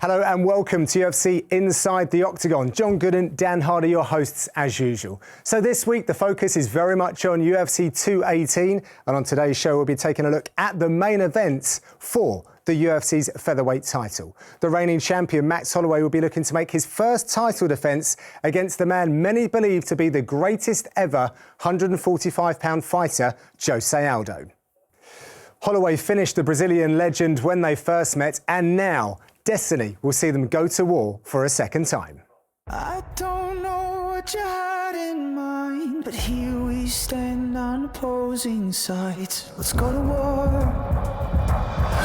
Hello and welcome to UFC Inside the Octagon. John Gooden, Dan Hardy, your hosts as usual. So this week the focus is very much on UFC 218, and on today's show we'll be taking a look at the main events for the UFC's featherweight title. The reigning champion Max Holloway will be looking to make his first title defence against the man many believe to be the greatest ever 145-pound fighter, Jose Aldo. Holloway finished the Brazilian legend when they first met, and now destiny will see them go to war for a second time. I don't know what you had in mind, but here we stand on opposing sides. Let's go to war.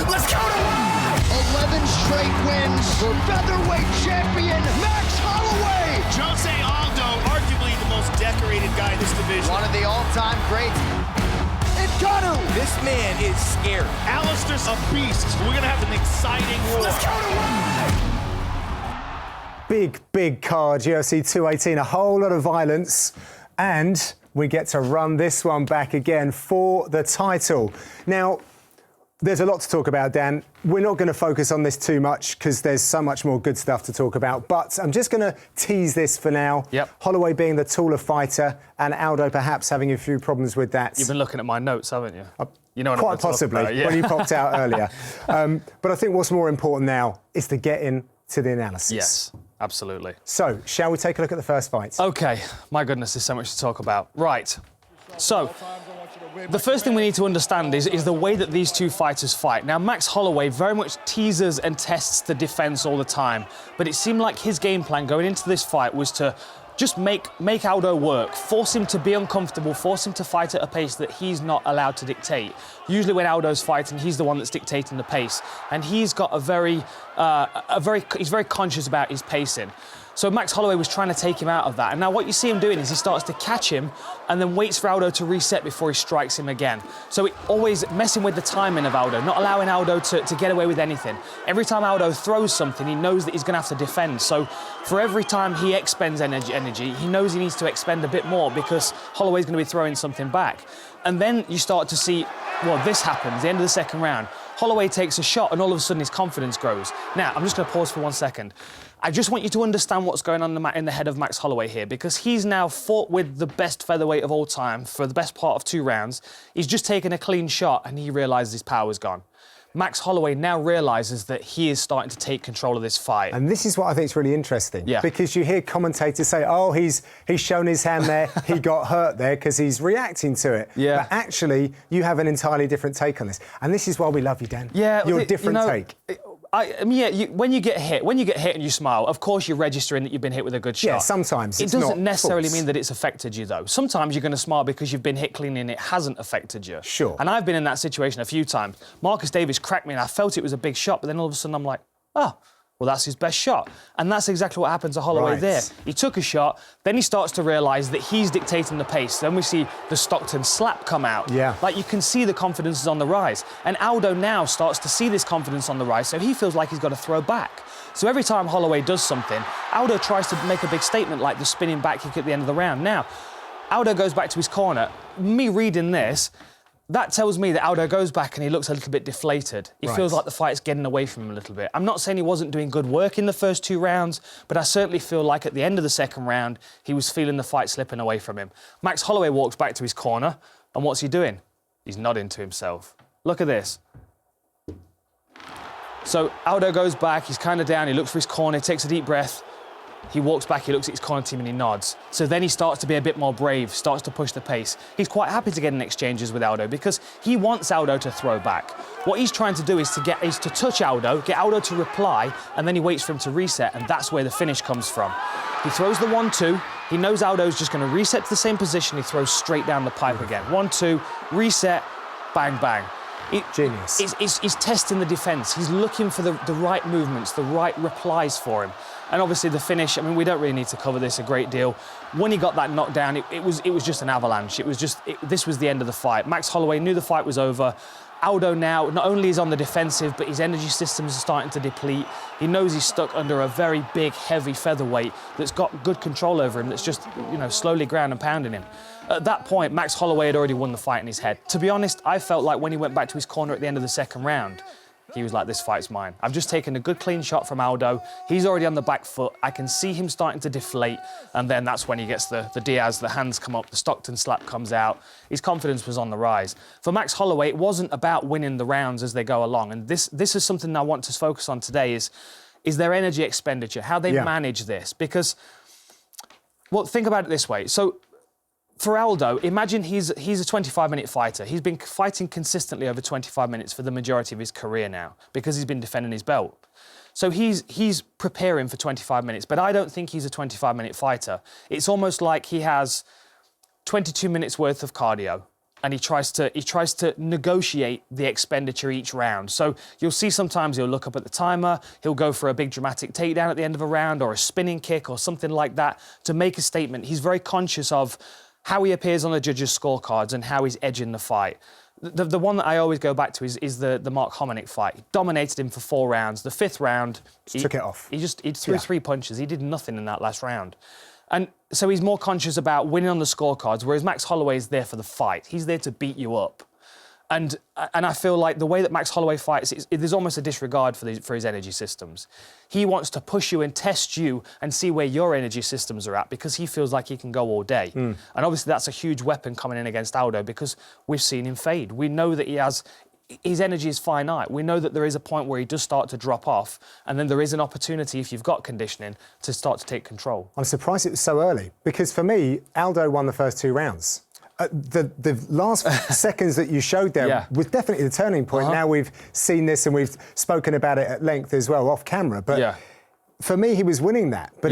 Let's go to war! 11 straight wins for featherweight champion Max Holloway. Jose Aldo, arguably the most decorated guy in this division. One of the all-time greats. This man is scared. Alistair's a beast. We're going to have an exciting war. Let's go to war! Big card, UFC 218, a whole lot of violence, and we get to run this one back again for the title. Now, there's a lot to talk about, Dan. We're not going to focus on this too much because there's so much more good stuff to talk about, but I'm just going to tease this for now. Yep. Holloway being the taller fighter and Aldo perhaps having a few problems with that. You've been looking at my notes, haven't you? You know what Quite I'm possibly, about, yeah. when you popped out earlier. But I think what's more important now is to get into the analysis. Yes, absolutely. So, shall we take a look at the first fight? OK, my goodness, there's so much to talk about. Right, so the first thing we need to understand is the way that these two fighters fight. Now, Max Holloway very much teases and tests the defence all the time, but it seemed like his game plan going into this fight was to just make Aldo work, force him to be uncomfortable, force him to fight at a pace that he's not allowed to dictate. Usually when Aldo's fighting, he's the one that's dictating the pace, and he's got he's very conscious about his pacing. So Max Holloway was trying to take him out of that. And now what you see him doing is he starts to catch him and then waits for Aldo to reset before he strikes him again. So always messing with the timing of Aldo, not allowing Aldo to get away with anything. Every time Aldo throws something, he knows that he's going to have to defend. So for every time he expends energy, he knows he needs to expend a bit more because Holloway's going to be throwing something back. And then you start to see, well, this happens, the end of the second round. Holloway takes a shot and all of a sudden his confidence grows. Now, I'm just going to pause for 1 second. I just want you to understand what's going on in the head of Max Holloway here, because he's now fought with the best featherweight of all time for the best part of 2 rounds. He's just taken a clean shot and he realises his power's gone. Max Holloway now realises that he is starting to take control of this fight. And this is what I think is really interesting. Yeah. Because you hear commentators say, oh, he's shown his hand there, he got hurt there because he's reacting to it. Yeah. But actually, you have an entirely different take on this. And this is why we love you, Dan. Yeah. Your different take. I mean, yeah, when you get hit and you smile, of course you're registering that you've been hit with a good shot. Yeah, sometimes it it's doesn't not necessarily false. mean that it's affected you, though. Sometimes you're going to smile because you've been hit clean and it hasn't affected you. Sure. And I've been in that situation a few times. Marcus Davis cracked me and I felt it was a big shot, but then all of a sudden I'm like, oh, well, that's his best shot. And that's exactly what happened to Holloway there. He took a shot, then he starts to realise that he's dictating the pace. Then we see the Stockton slap come out. Yeah. Like, you can see the confidence is on the rise. And Aldo now starts to see this confidence on the rise, so he feels like he's got to throw back. So every time Holloway does something, Aldo tries to make a big statement like the spinning back kick at the end of the round. Now, Aldo goes back to his corner. Me reading this, that tells me that Aldo goes back and he looks a little bit deflated. He feels like the fight's getting away from him a little bit. I'm not saying he wasn't doing good work in the first 2 rounds, but I certainly feel like at the end of the second round, he was feeling the fight slipping away from him. Max Holloway walks back to his corner, and what's he doing? He's nodding to himself. Look at this. So Aldo goes back, he's kind of down, he looks for his corner, takes a deep breath. He walks back, he looks at his corner team and he nods. So then he starts to be a bit more brave, starts to push the pace. He's quite happy to get in exchanges with Aldo because he wants Aldo to throw back. What he's trying to do is to touch Aldo, get Aldo to reply, and then he waits for him to reset, and that's where the finish comes from. He throws the 1-2, he knows Aldo's just going to reset to the same position, he throws straight down the pipe again. 1-2, reset, bang, bang. Genius. He's testing the defence. He's looking for the right movements, the right replies for him. And obviously the finish, I mean, we don't really need to cover this a great deal. When he got that knockdown, it was just an avalanche. This was the end of the fight. Max Holloway knew the fight was over. Aldo now not only is on the defensive, but his energy systems are starting to deplete. He knows he's stuck under a very big, heavy featherweight that's got good control over him, that's just, slowly ground and pounding him. At that point, Max Holloway had already won the fight in his head. To be honest, I felt like when he went back to his corner at the end of the second round, he was like, this fight's mine. I've just taken a good clean shot from Aldo. He's already on the back foot. I can see him starting to deflate. And then that's when he gets the Diaz, the hands come up, the Stockton slap comes out. His confidence was on the rise. For Max Holloway, it wasn't about winning the rounds as they go along. And this is something I want to focus on today is their energy expenditure, how they manage this. Because, well, think about it this way. So, for Aldo, imagine he's a 25-minute fighter. He's been fighting consistently over 25 minutes for the majority of his career now because he's been defending his belt. So he's preparing for 25 minutes, but I don't think he's a 25-minute fighter. It's almost like he has 22 minutes worth of cardio and he tries to negotiate the expenditure each round. So you'll see sometimes he'll look up at the timer, he'll go for a big dramatic takedown at the end of a round or a spinning kick or something like that to make a statement. He's very conscious of how he appears on the judges' scorecards and how he's edging the fight. The one that I always go back to is the Mark Hominick fight. He dominated him for 4 rounds. The 5th round, he took it off. He threw 3 punches. He did nothing in that last round. And so he's more conscious about winning on the scorecards, whereas Max Holloway is there for the fight. He's there to beat you up. And I feel like the way that Max Holloway fights, there's almost a disregard for his energy systems. He wants to push you and test you and see where your energy systems are at because he feels like he can go all day. And obviously that's a huge weapon coming in against Aldo because we've seen him fade. We know that his energy is finite. We know that there is a point where he does start to drop off and then there is an opportunity, if you've got conditioning, to start to take control. I'm surprised it was so early because for me, Aldo won the first 2 rounds. The last seconds that you showed there was definitely the turning point. Now we've seen this and we've spoken about it at length as well off camera. But for me, he was winning that. But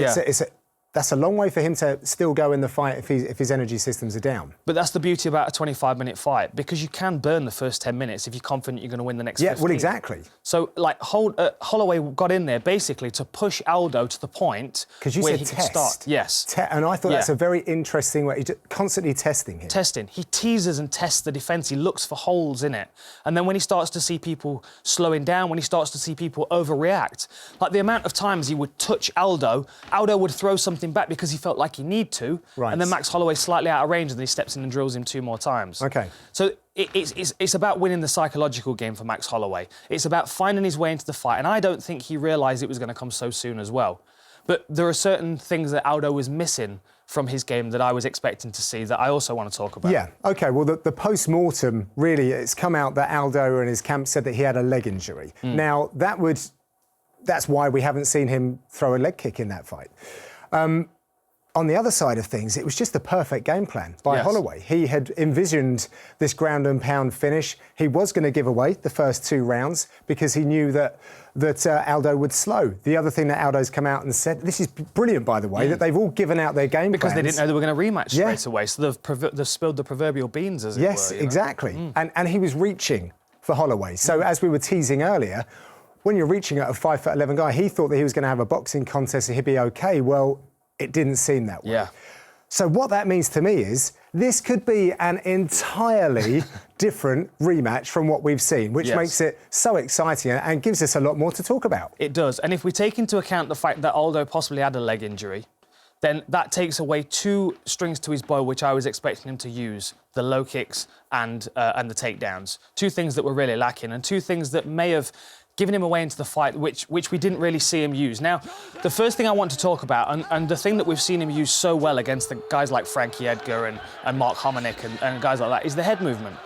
that's a long way for him to still go in the fight if his energy systems are down. But that's the beauty about a 25-minute fight because you can burn the first 10 minutes if you're confident you're going to win the next 15. Yeah, well, exactly. So, like, Holloway got in there basically to push Aldo to the point where he could start. Yes. And I thought that's a very interesting way. He's constantly testing him. Testing. He teases and tests the defence. He looks for holes in it. And then when he starts to see people slowing down, when he starts to see people overreact, like the amount of times he would touch Aldo would throw something back because he felt like he need to, and then Max Holloway slightly out of range and then he steps in and drills him 2 more times. Okay. So it's about winning the psychological game for Max Holloway. It's about finding his way into the fight, and I don't think he realised it was going to come so soon as well. But there are certain things that Aldo was missing from his game that I was expecting to see that I also want to talk about. Yeah, OK, well, the post-mortem, really, it's come out that Aldo and his camp said that he had a leg injury. Now, that's why we haven't seen him throw a leg kick in that fight. On the other side of things, it was just the perfect game plan by Holloway. He had envisioned this ground and pound finish. He was going to give away the first 2 rounds because he knew that Aldo would slow. The other thing that Aldo's come out and said, this is brilliant, by the way, that they've all given out their game because plans. They didn't know they were going to rematch straight away, so they've spilled the proverbial beans, as it were. Yes, exactly. And he was reaching for Holloway. So as we were teasing earlier, when you're reaching at a 5'11" guy, he thought that he was going to have a boxing contest and he'd be OK. Well, it didn't seem that way. So what that means to me is this could be an entirely different rematch from what we've seen, which makes it so exciting and gives us a lot more to talk about. It does. And if we take into account the fact that Aldo possibly had a leg injury, then that takes away 2 strings to his bow, which I was expecting him to use, the low kicks and the takedowns. 2 things that were really lacking and 2 things that may have given him away into the fight, which we didn't really see him use. Now, the first thing I want to talk about, and the thing that we've seen him use so well against the guys like Frankie Edgar and Mark Hominick and guys like that, is the head movement.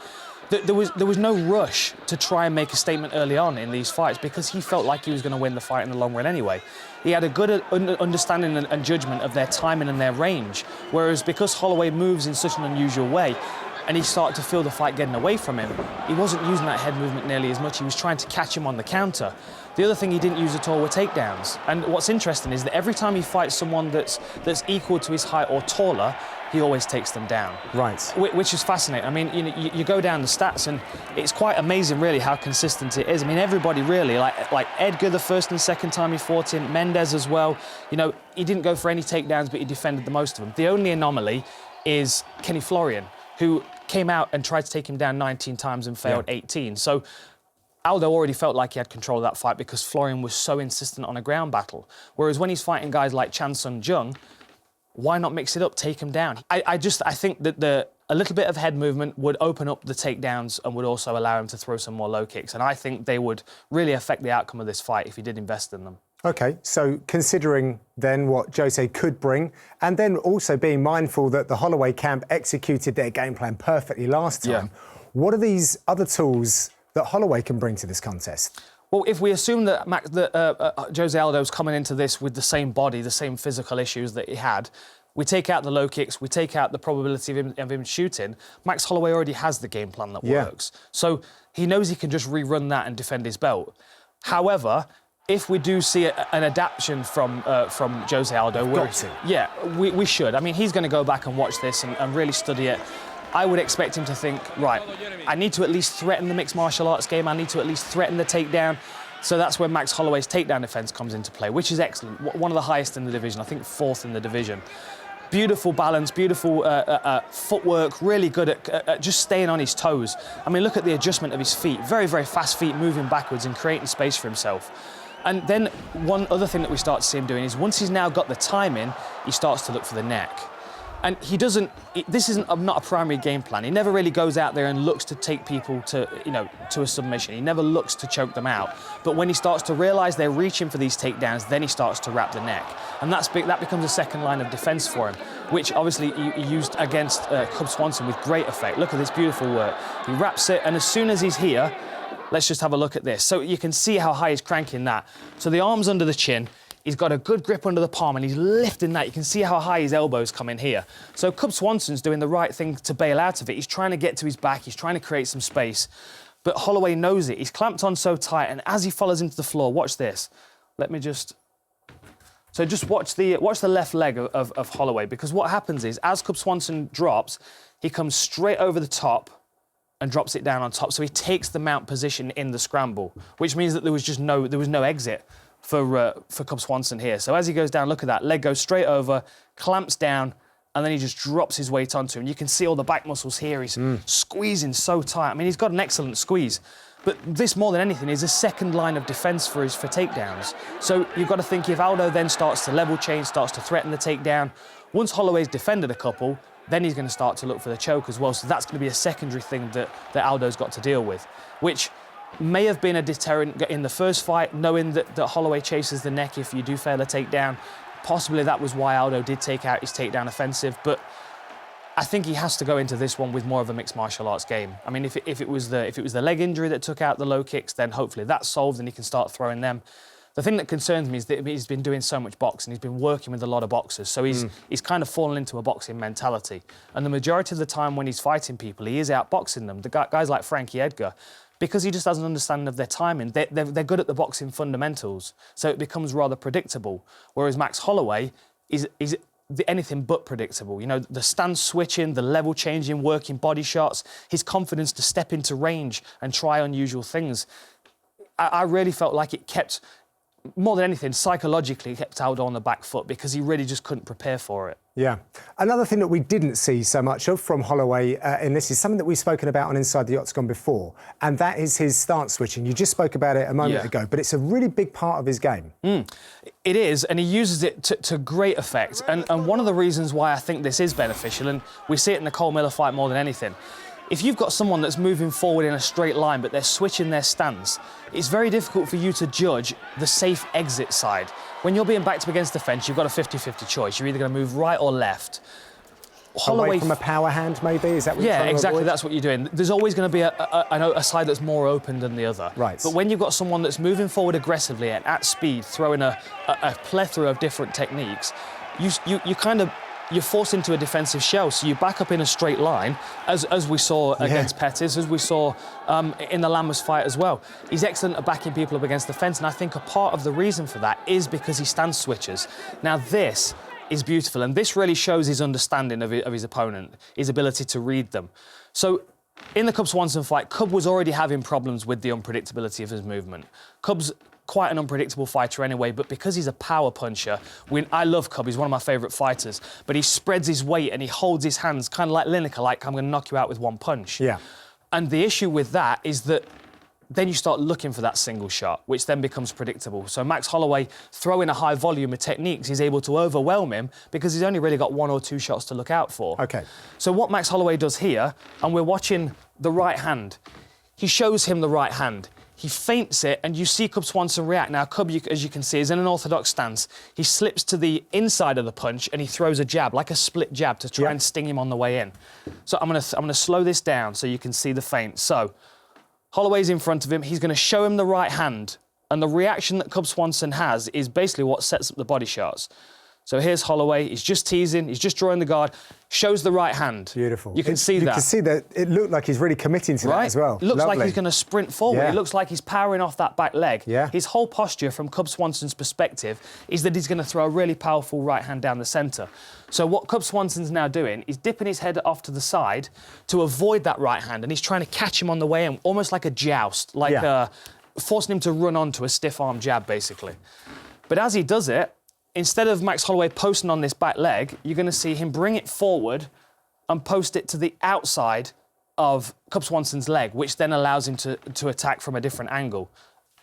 There was no rush to try and make a statement early on in these fights because he felt like he was going to win the fight in the long run anyway. He had a good understanding and judgment of their timing and their range, whereas because Holloway moves in such an unusual way, and he started to feel the fight getting away from him, he wasn't using that head movement nearly as much. He was trying to catch him on the counter. The other thing he didn't use at all were takedowns. And what's interesting is that every time he fights someone that's equal to his height or taller, he always takes them down. Right. Which is fascinating. I mean, you go down the stats and it's quite amazing, really, how consistent it is. I mean, everybody really, like Edgar the first and second time he fought him, Mendez as well, he didn't go for any takedowns, but he defended the most of them. The only anomaly is Kenny Florian, who came out and tried to take him down 19 times and failed 18. So Aldo already felt like he had control of that fight because Florian was so insistent on a ground battle. Whereas when he's fighting guys like Chan Sung Jung, why not mix it up, take him down? I think that a little bit of head movement would open up the takedowns and would also allow him to throw some more low kicks. And I think they would really affect the outcome of this fight if he did invest in them. OK, so considering then what Jose could bring, and then also being mindful that the Holloway camp executed their game plan perfectly last time, what are these other tools that Holloway can bring to this contest? Well, if we assume that Jose Aldo's coming into this with the same body, the same physical issues that he had, we take out the low kicks, we take out the probability of him shooting, Max Holloway already has the game plan that works. So he knows he can just rerun that and defend his belt. However, if we do see an adaptation from Jose Aldo, we should. I mean, he's going to go back and watch this and really study it. I would expect him to think, right, I need to at least threaten the mixed martial arts game, I need to at least threaten the takedown. So that's where Max Holloway's takedown defence comes into play, which is excellent. One of the highest in the division, I think 4th in the division. Beautiful balance, beautiful footwork, really good at just staying on his toes. I mean, look at the adjustment of his feet. Very, very fast feet moving backwards and creating space for himself. And then one other thing that we start to see him doing is once he's now got the time in, he starts to look for the neck. And he doesn't, this isn't not a primary game plan. He never really goes out there and looks to take people to, to a submission. He never looks to choke them out. But when he starts to realise they're reaching for these takedowns, then he starts to wrap the neck. And that becomes a second line of defence for him, which obviously he used against Cub Swanson with great effect. Look at this beautiful work. He wraps it, and as soon as he's here, let's just have a look at this. So you can see how high he's cranking that. So the arm's under the chin. He's got a good grip under the palm and he's lifting that. You can see how high his elbows come in here. So Cub Swanson's doing the right thing to bail out of it. He's trying to get to his back. He's trying to create some space. But Holloway knows it. He's clamped on so tight, and as he follows into the floor, watch this. Let me just... So just watch the left leg of Holloway, because what happens is, as Cub Swanson drops, he comes straight over the top and drops it down on top. So he takes the mount position in the scramble, which means that there was no exit for Cub Swanson here. So as he goes down, look at that, leg goes straight over, clamps down, and then he just drops his weight onto him. You can see all the back muscles here. He's squeezing so tight. I mean, he's got an excellent squeeze. But this, more than anything, is a second line of defence for takedowns. So you've got to think, if Aldo then starts to level change, starts to threaten the takedown, once Holloway's defended a couple, then he's going to start to look for the choke as well. So that's going to be a secondary thing that Aldo's got to deal with, which may have been a deterrent in the first fight, knowing that Holloway chases the neck if you do fail a takedown. Possibly that was why Aldo did take out his takedown offensive, but I think he has to go into this one with more of a mixed martial arts game. I mean, if it was the leg injury that took out the low kicks, then hopefully that's solved and he can start throwing them. The thing that concerns me is that he's been doing so much boxing. He's been working with a lot of boxers, so he's kind of fallen into a boxing mentality. And the majority of the time when he's fighting people, he is outboxing them. The guys like Frankie Edgar, because he just has an understanding of their timing. They're good at the boxing fundamentals, so it becomes rather predictable. Whereas Max Holloway is anything but predictable. You know, the stance switching, the level changing, working body shots, his confidence to step into range and try unusual things. I really felt like it kept, more than anything, psychologically, it kept Aldo on the back foot because he really just couldn't prepare for it. Yeah. Another thing that we didn't see so much of from Holloway in this is something that we've spoken about on Inside the Octagon before, and that is his stance switching. You just spoke about it a moment ago, but it's a really big part of his game. It is, and he uses it to great effect. And one of the reasons why I think this is beneficial, and we see it in the Cole Miller fight more than anything, if you've got someone that's moving forward in a straight line but they're switching their stance, it's very difficult for you to judge the safe exit side. When you're being backed up against the fence, you've got a 50-50 choice. You're either going to move right or left. Holloway away from a power hand, maybe? Is that what you're trying to exactly. avoid? That's what you're doing. There's always going to be a side that's more open than the other. Right. But when you've got someone that's moving forward aggressively and at speed, throwing a plethora of different techniques, you're forced into a defensive shell, so you back up in a straight line, as we saw against Pettis, as we saw in the Lammers fight as well. He's excellent at backing people up against the fence, and I think a part of the reason for that is because he stance switches. Now this is beautiful, and this really shows his understanding of his opponent, his ability to read them. So in the Cub Swanson fight, Cub was already having problems with the unpredictability of his movement. Cub's quite an unpredictable fighter anyway, but because he's a power puncher, I love Cub, he's one of my favourite fighters, but he spreads his weight and he holds his hands kind of like Lineker, like I'm going to knock you out with one punch. Yeah. And the issue with that is that then you start looking for that single shot, which then becomes predictable. So Max Holloway, throwing a high volume of techniques, he's able to overwhelm him because he's only really got 1 or 2 shots to look out for. Okay. So what Max Holloway does here, and we're watching the right hand, he shows him the right hand. He feints it, and you see Cub Swanson react. Now, Cub, as you can see, is in an orthodox stance. He slips to the inside of the punch, and he throws a jab, like a split jab, to try and sting him on the way in. So I'm gonna slow this down so you can see the feint. So Holloway's in front of him. He's going to show him the right hand, and the reaction that Cub Swanson has is basically what sets up the body shots. So here's Holloway. He's just teasing. He's just drawing the guard. Shows the right hand. Beautiful. You can see that. You can see that it looked like he's really committing to that as well. It looks Lovely. like he's going to sprint forward. Yeah. It looks like he's powering off that back leg. Yeah. His whole posture, from Cub Swanson's perspective, is that he's going to throw a really powerful right hand down the centre. So what Cub Swanson's now doing is dipping his head off to the side to avoid that right hand, and he's trying to catch him on the way in, almost like a joust, like forcing him to run onto a stiff arm jab, basically. But as he does it, instead of Max Holloway posting on this back leg, you're going to see him bring it forward and post it to the outside of Cub Swanson's leg, which then allows him to attack from a different angle.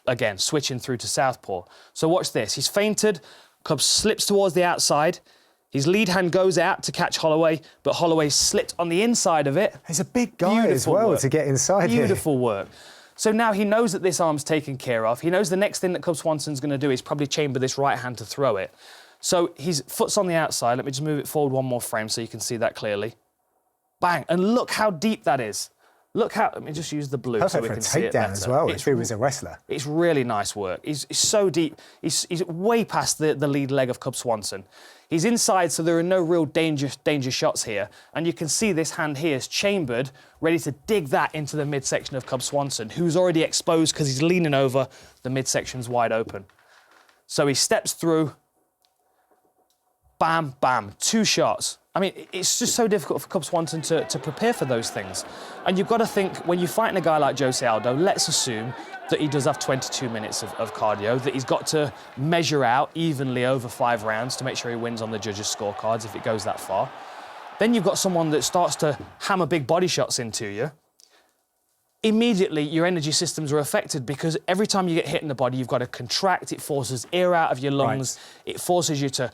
Again, switching through to southpaw. So watch this. He's feinted. Cub slips towards the outside. His lead hand goes out to catch Holloway, but Holloway slipped on the inside of it. He's a big guy as well to get inside here. Beautiful work. So now he knows that this arm's taken care of. He knows the next thing that Cub Swanson's going to do is probably chamber this right hand to throw it. So his foot's on the outside. Let me just move it forward one more frame so you can see that clearly. Bang. And look how deep that is. Look how... Let me just use the blue so we can see it better. Perfect for a takedown as well, if he was a wrestler. It's really nice work. He's so deep. He's way past the lead leg of Cub Swanson. He's inside, so there are no real danger shots here. And you can see this hand here is chambered, ready to dig that into the midsection of Cub Swanson, who's already exposed because he's leaning over. The midsection's wide open. So he steps through. Bam, bam. 2 shots. I mean, it's just so difficult for Cub Swanson to prepare for those things. And you've got to think, when you're fighting a guy like Jose Aldo, let's assume that he does have 22 minutes of cardio, that he's got to measure out evenly over 5 rounds to make sure he wins on the judges' scorecards if it goes that far. Then you've got someone that starts to hammer big body shots into you. Immediately, your energy systems are affected because every time you get hit in the body, you've got to contract. It forces air out of your lungs. Right. It forces you to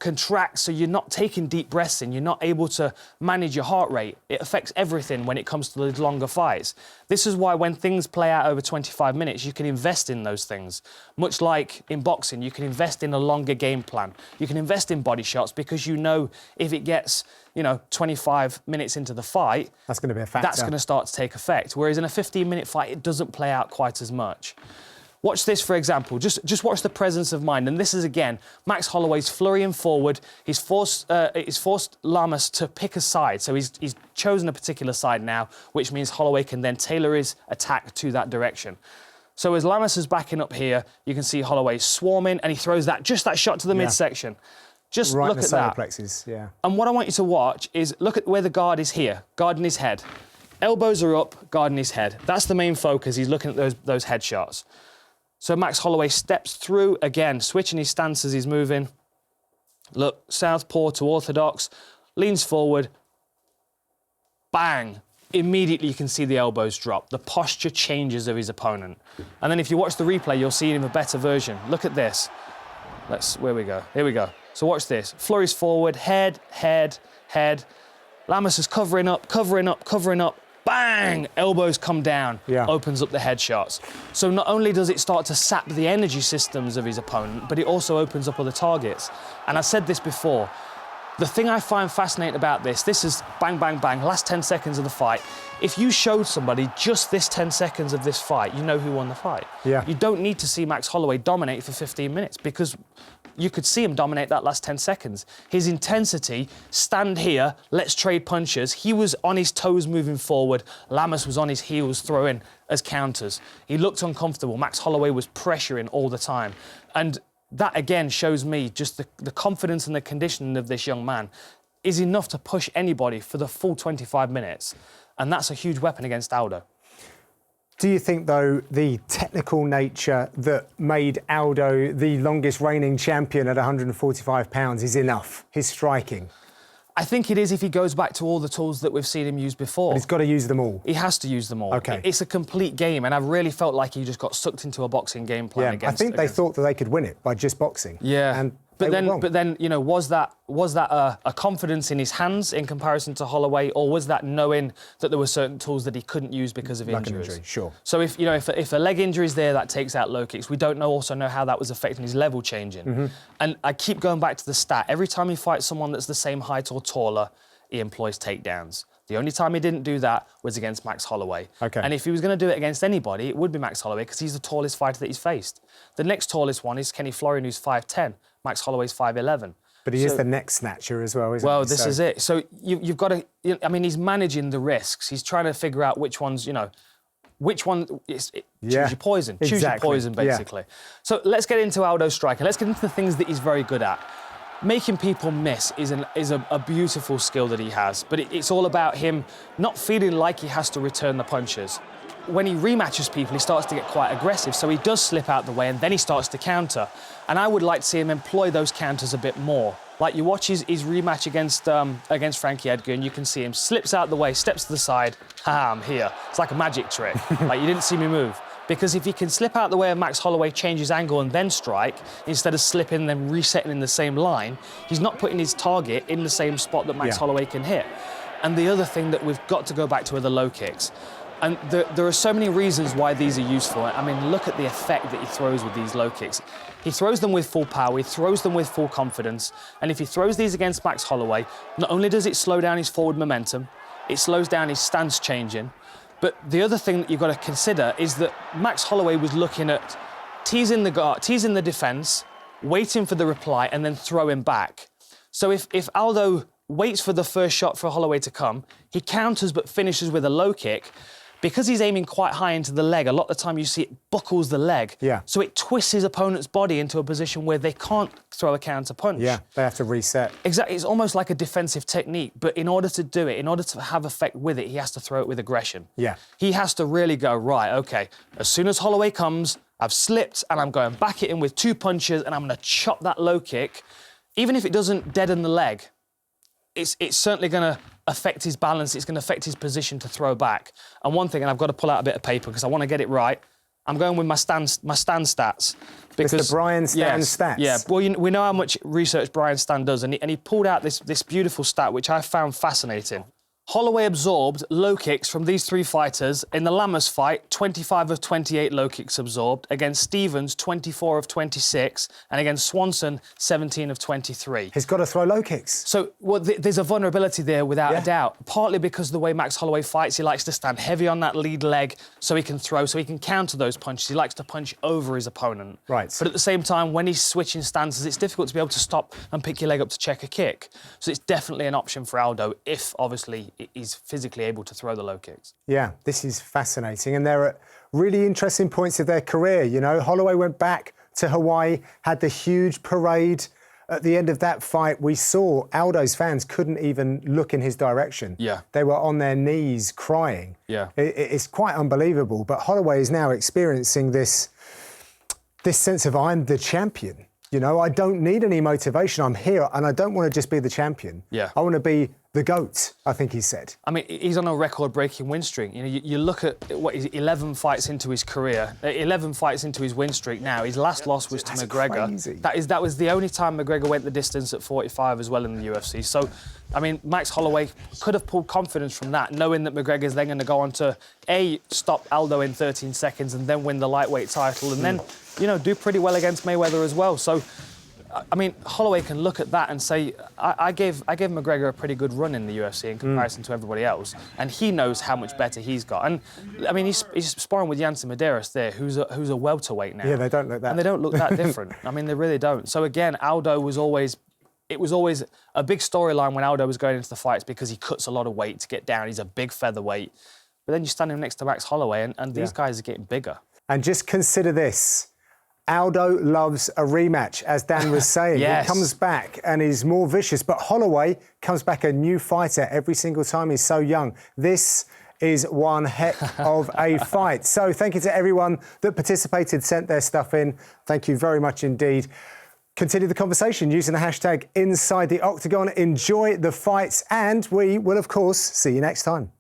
contract, so you're not taking deep breaths in. You're not able to manage your heart rate. It affects everything when it comes to those longer fights. This is why when things play out over 25 minutes, you can invest in those things. Much like in boxing, you can invest in a longer game plan. You can invest in body shots because you know if it gets, 25 minutes into the fight, that's going to be a factor. That's going to start to take effect. Whereas in a 15-minute fight, it doesn't play out quite as much. Watch this, for example. Just watch the presence of mind. And this is, again, Max Holloway's flurrying forward. He's forced Lamas to pick a side. So he's chosen a particular side now, which means Holloway can then tailor his attack to that direction. So as Lamas is backing up here, you can see Holloway swarming, and he throws that shot to the midsection. Just right look in the at that. plexus, yeah. And what I want you to watch is look at where the guard is here, guarding his head. Elbows are up, guarding his head. That's the main focus. He's looking at those head shots. So Max Holloway steps through, again, switching his stance as he's moving. Look, southpaw to orthodox, leans forward, bang. Immediately you can see the elbows drop. The posture changes of his opponent. And then if you watch the replay, you'll see him a better version. Look at this. Where we go. Here we go. So watch this. Flurries forward, head, head, head. Lamas is covering up. Bang! Elbows come down. Yeah. Opens up the head shots. So not only does it start to sap the energy systems of his opponent, but it also opens up other targets. And I said this before. The thing I find fascinating about this is bang, bang, bang, last 10 seconds of the fight. If you showed somebody just this 10 seconds of this fight, you know who won the fight. Yeah. You don't need to see Max Holloway dominate for 15 minutes because you could see him dominate that last 10 seconds. His intensity, stand here, let's trade punches. He was on his toes moving forward. Lamas was on his heels throwing as counters. He looked uncomfortable. Max Holloway was pressuring all the time. And that, again, shows me just the confidence and the conditioning of this young man is enough to push anybody for the full 25 minutes. And that's a huge weapon against Aldo. Do you think, though, the technical nature that made Aldo the longest reigning champion at 145 pounds is enough? His striking? I think it is if he goes back to all the tools that we've seen him use before. But he's got to use them all. He has to use them all. Okay. It's a complete game, and I really felt like he just got sucked into a boxing game plan. I think they thought that they could win it by just boxing. Yeah. And But then, was that a confidence in his hands in comparison to Holloway, or was that knowing that there were certain tools that he couldn't use because of like injuries? An injury, sure. So if a leg injury is there, that takes out low kicks. We don't also know how that was affecting his level changing. Mm-hmm. And I keep going back to the stat. Every time he fights someone that's the same height or taller, he employs takedowns. The only time he didn't do that was against Max Holloway. Okay. And if he was going to do it against anybody, it would be Max Holloway because he's the tallest fighter that he's faced. The next tallest one is Kenny Florian, who's 5'10". Max Holloway's 5'11". But he is the neck snatcher as well, isn't he? Well, this is it. So you've got to... I mean, he's managing the risks. He's trying to figure out which ones, which one... Choose your poison. Exactly. Choose your poison, basically. Yeah. So let's get into Aldo's striking. Let's get into the things that he's very good at. Making people miss is a beautiful skill that he has, but it's all about him not feeling like he has to return the punches. When he rematches people, he starts to get quite aggressive, so he does slip out the way and then he starts to counter. And I would like to see him employ those counters a bit more. Like you watch his rematch against Frankie Edgar and you can see him slips out the way, steps to the side, I'm here. It's like a magic trick, like you didn't see me move. Because if he can slip out the way of Max Holloway, change his angle and then strike, instead of slipping and then resetting in the same line, he's not putting his target in the same spot that Max Holloway can hit. And the other thing that we've got to go back to are the low kicks. And there are so many reasons why these are useful. I mean, look at the effect that he throws with these low kicks. He throws them with full power, he throws them with full confidence. And if he throws these against Max Holloway, not only does it slow down his forward momentum, it slows down his stance changing. But the other thing that you've got to consider is that Max Holloway was looking at teasing the defence, waiting for the reply, and then throwing back. So if Aldo waits for the first shot for Holloway to come, he counters but finishes with a low kick. Because he's aiming quite high into the leg, a lot of the time you see it buckles the leg. Yeah. So it twists his opponent's body into a position where they can't throw a counter punch. Yeah, they have to reset. Exactly. It's almost like a defensive technique, but in order to do it, in order to have effect with it, he has to throw it with aggression. Yeah. He has to really go, right, OK, as soon as Holloway comes, I've slipped and I'm going back at him with 2 punches and I'm going to chop that low kick. Even if it doesn't deaden the leg, it's certainly going to affect his balance, it's going to affect his position to throw back. And one thing, and I've got to pull out a bit of paper because I want to get it right, I'm going with my stand stats. Because, Mr. Brian Stan stats? Yeah, well, we know how much research Brian Stan does, and he pulled out this beautiful stat, which I found fascinating. Holloway absorbed low kicks from these 3 fighters. In the Lammers fight, 25 of 28 low kicks absorbed. Against Stevens, 24 of 26. And against Swanson, 17 of 23. He's got to throw low kicks. So there's a vulnerability there without a doubt. Partly because of the way Max Holloway fights, he likes to stand heavy on that lead leg so he can throw, so he can counter those punches. He likes to punch over his opponent. Right. But at the same time, when he's switching stances, it's difficult to be able to stop and pick your leg up to check a kick. So it's definitely an option for Aldo if, obviously, he's physically able to throw the low kicks. Yeah, this is fascinating. And they're at really interesting points of their career. You know, Holloway went back to Hawaii, had the huge parade. At the end of that fight, we saw Aldo's fans couldn't even look in his direction. Yeah. They were on their knees crying. Yeah. It's quite unbelievable. But Holloway is now experiencing this sense of I'm the champion. You know, I don't need any motivation. I'm here and I don't want to just be the champion. Yeah. I want to be the GOAT, I think he said. I mean, he's on a record-breaking win streak. You know, you look at what is 11 fights into his career, 11 fights into his win streak now. His last loss was to McGregor. Crazy. That was the only time McGregor went the distance at 45 as well in the UFC. So, I mean, Max Holloway could have pulled confidence from that, knowing that McGregor's then going to go on to, A, stop Aldo in 13 seconds and then win the lightweight title and then, you know, do pretty well against Mayweather as well. So, I mean, Holloway can look at that and say, I gave McGregor a pretty good run in the UFC in comparison to everybody else, and he knows how much better he's got. And I mean, he's sparring with Yancy Medeiros there, who's a welterweight now. Yeah, they don't look that. And they don't look that different. I mean, they really don't. So again, Aldo was always. It was always a big storyline when Aldo was going into the fights because he cuts a lot of weight to get down. He's a big featherweight. But then you stand him next to Max Holloway, and these guys are getting bigger. And just consider this. Aldo loves a rematch, as Dan was saying. Yes. He comes back and he's more vicious. But Holloway comes back a new fighter every single time. He's so young. This is one heck of a fight. So thank you to everyone that participated, sent their stuff in. Thank you very much indeed. Continue the conversation using the hashtag Inside the Octagon. Enjoy the fights, and we will, of course, see you next time.